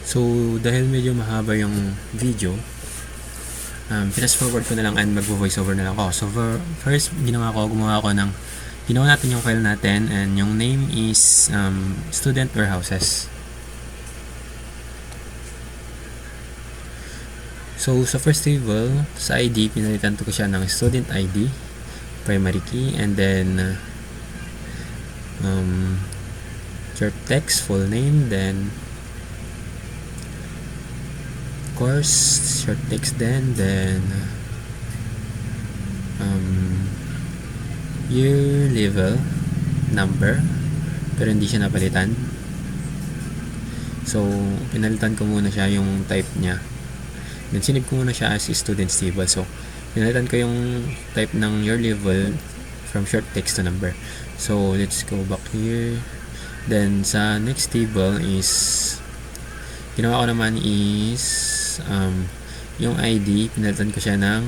So, dahil medyo mahaba yung video, fast forward ko na lang and mag-voice over na lang ako. So, first, gumawa natin yung file natin, and yung name is student warehouses. So, sa first table, sa ID, pinalitan ko siya ng student ID, primary key, and then short text, full name, then course, short text then year, level, number, pero hindi siya napalitan. So, pinalitan ko muna siya yung type niya. Then, sinip ko muna siya as students table. So, pinalitan ko yung type ng year, level from short text to number. So, let's go back here. Then, sa next table is ginawa ko naman is yung ID, pinalitan ko siya ng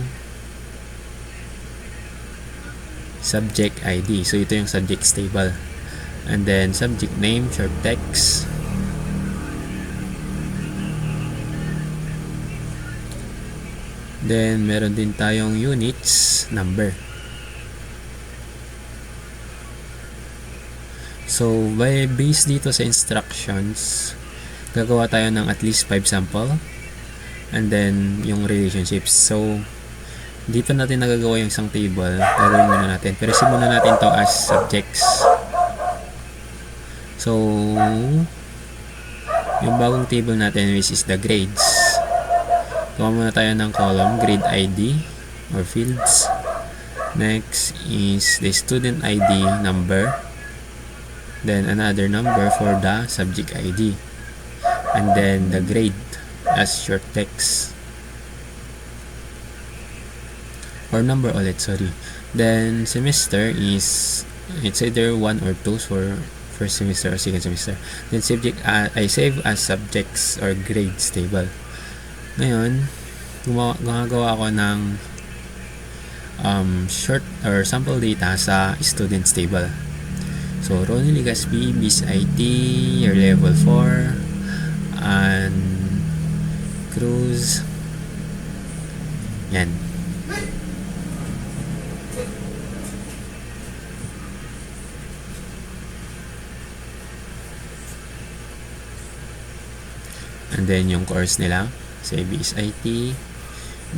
subject ID. So, ito yung subjects table. And then, subject name, short text. Then, meron din tayong units, number. So, based dito sa instructions, gagawa tayo ng at least 5 sample. And then, yung relationships. So, dito natin nagagawa yung isang table. Gagawin muna natin. Pero simulan natin to as subjects. So, yung bagong table natin which is the grades. Gawa muna tayo ng column, grade ID or fields. Next is the student ID number. Then, another number for the subject ID. And then, the grade as short text or number ulit, sorry. Then semester is it's either 1 or 2 for first semester or second semester. Then subject I save as subjects or grades table. Ngayon, gumagawa ako ng short or sample data sa students table. So, Ronnie Ligaspi, BIS IT, year level 4, and Cruz. Yan. And then yung course nila, say BIS IT,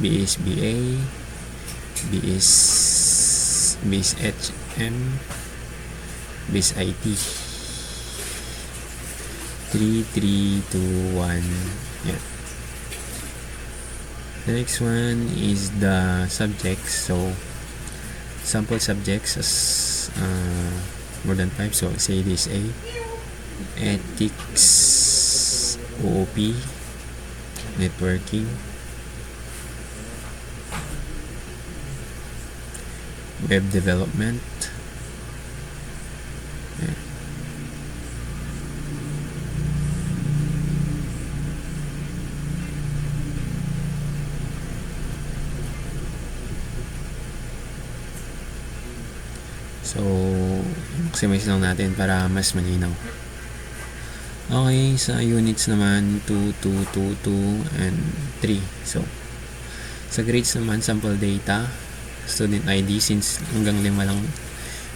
BIS BA, BIS HM, BIS IT. 3, 3, 2, 1. Yeah. The next one is the subjects. So, sample subjects as more than 5. So, say this A. Ethics, OOP, networking, web development. Yeah. So, maximize lang natin para mas malinaw. Okay, sa units naman, 2, 2, 2, 2, and 3. So, sa grades naman, sample data, student ID, since hanggang 5 lang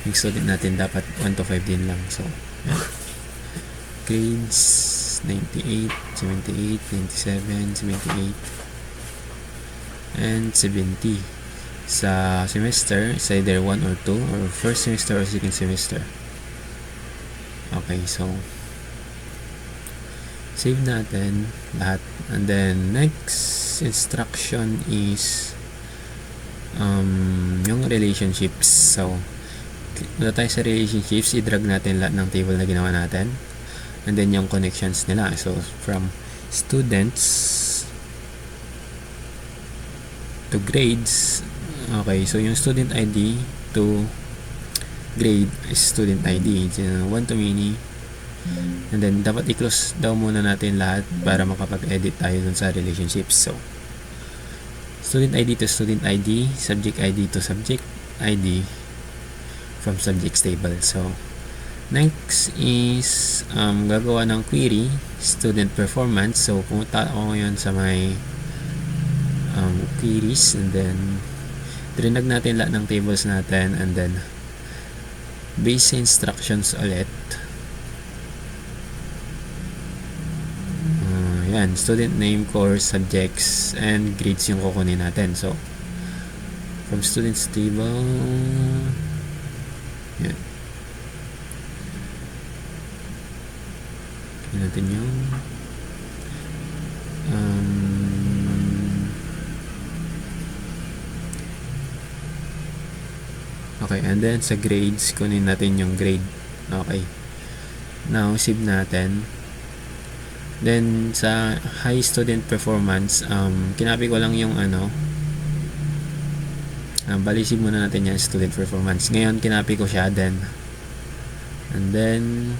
yung student natin, dapat 1 to 5 din lang. So, yeah. Grades, 98, 78, 97, 78, and 70. Sa semester, it's either 1 or 2, or first semester or second semester. Okay, so save natin lahat. And then next instruction is yung relationships. So wala tayo sa relationships, i-drag natin lahat ng table na ginawa natin. And then yung connections nila. So from students to grades. Okay, so yung student ID to grade is student ID. 1 to many. And then, dapat i-close daw muna natin lahat para makapag-edit tayo dun sa relationships. So, student ID to student ID, subject ID to subject ID from subjects table. So, Next is gagawa ng query, student performance. So pumunta ako ngayon sa may queries, and then drinag natin lahat ng tables natin, and then base instructions ulit. Yan, student name, course, subjects, and grades yung kukunin natin. So from students table, yan, natin yung okay, and then sa grades, kunin natin yung grade. Okay, now save natin. Then sa high student performance, kinapi ko lang yung bali save muna natin yung student performance. Ngayon kinapi ko siya, then and then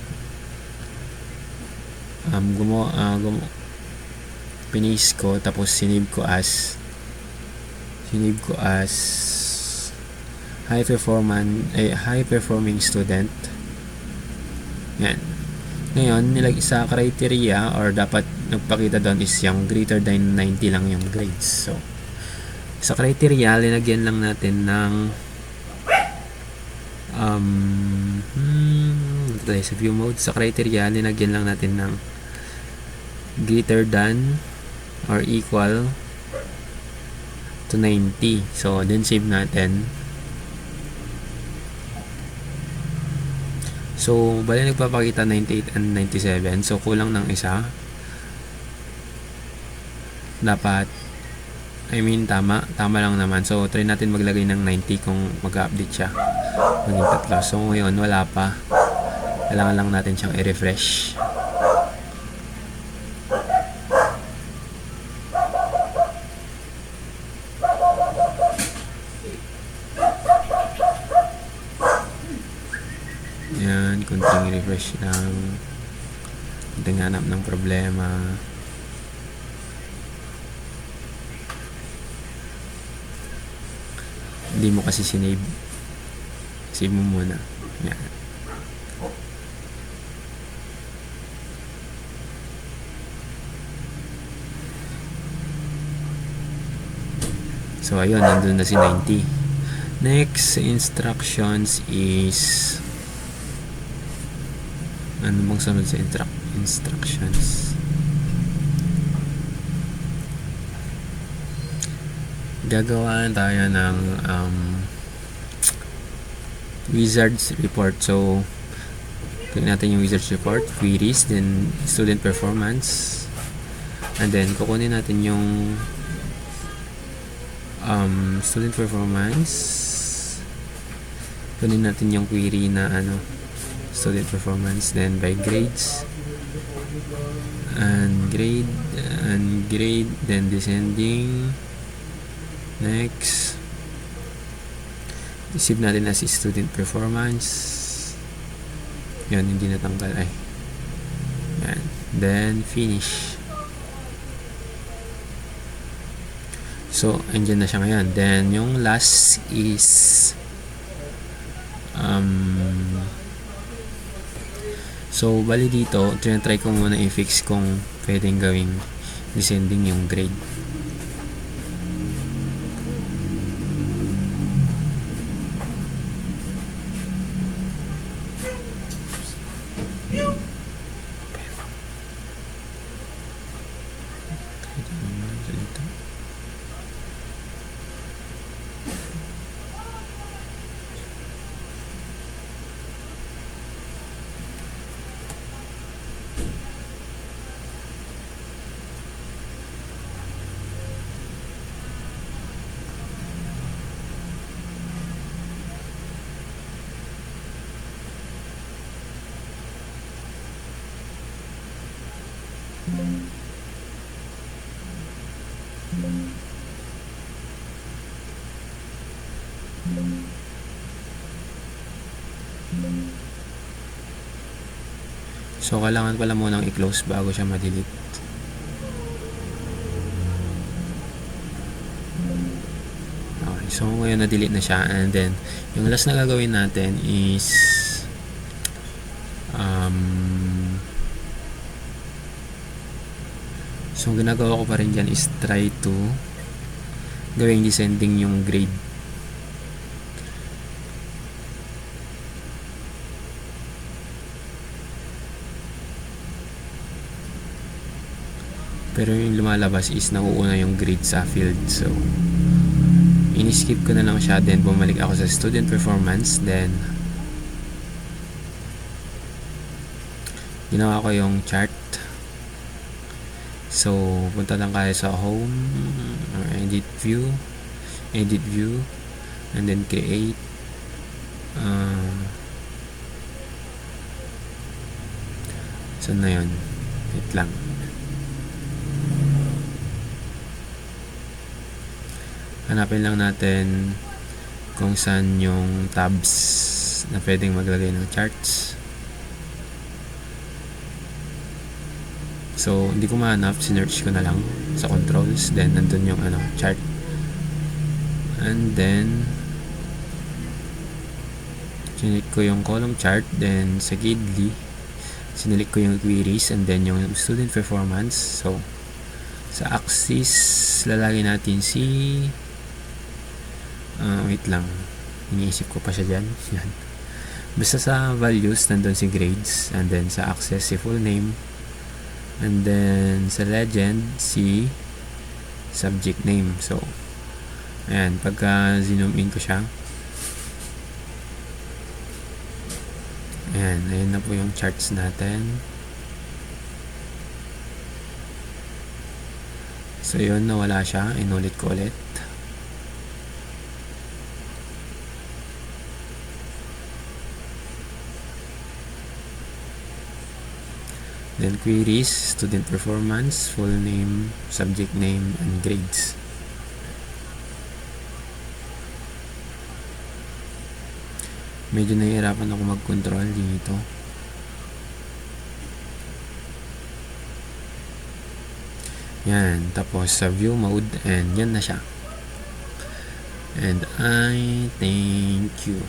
pinis ko, tapos sinave ko as high performing student. Yan. Ngayon, sa criteria or dapat nagpakita doon is yung greater than 90 lang yung grades. So sa criteria, linagyan lang natin ng sa view mode. Sa criteria, linagyan lang natin ng greater than or equal to 90. So then save natin. So bali nagpapakita 98 and 97. So kulang ng isa. Dapat, tama lang naman. So try natin maglagay ng 90 kung mag-update siya. Maging 3. So ngayon wala pa. Kailangan lang natin siyang i-refresh. Yan, kunting refresh lang. Kunting hanap ng problema. Hindi mo kasi sinave. Save mo muna. Yan. So ayun, nandun na si 90. Next instructions is ano bang sunod sa instructions? Gagawin tayo ng wizards report. So click natin yung wizards report, queries, then student performance, and then kukunin natin yung student performance, kunin natin yung query na student performance, then by grades and grade, then descending. Next, save natin as student performance. Yun, hindi natanggal ay. Yan. Then finish. So andyan na siya ngayon. Then yung last is so bali dito, try ko muna i-fix kung pwedeng gawing descending yung grade. So kailangan pala munang i-close bago siya ma-delete. Okay, so ngayon na-delete na siya, and then yung last na gagawin natin is So, ang ginagawa ko pa rin dyan is try to gawing descending yung grade. Pero yung lumalabas is nauuna yung grade sa field. So, in-skip ko na lang siya. Then, bumalik ako sa student performance. Then, ginawa ko yung chart. So, punta lang kayo sa home or edit view, and then create. Saan na yun? Wait lang. Hanapin lang natin kung saan yung tabs na pwedeng maglagay ng charts. So, hindi ko mahanap. Sinearch ko na lang sa controls. Then, nandun yung chart. And then, sinelik ko yung column chart. Then, sa Gidly, sinelik ko yung queries. And then, yung student performance. So, sa axis, lalagay natin si... wait lang. Iniisip ko pa siya dyan. Yan. Basta sa values, nandun si grades. And then, sa axis, si full name. And then, sa legend, si subject name. So, ayan. Pagka zoom in ko siya. Ayan. Ayan na po yung charts natin. So, yun. Nawala siya. Inulit ko ulit. Then queries, student performance, full name, subject name, and grades. Medyo nahihirapan ako mag-control dito. Yan, tapos sa view mode, and yan na siya. And I thank you.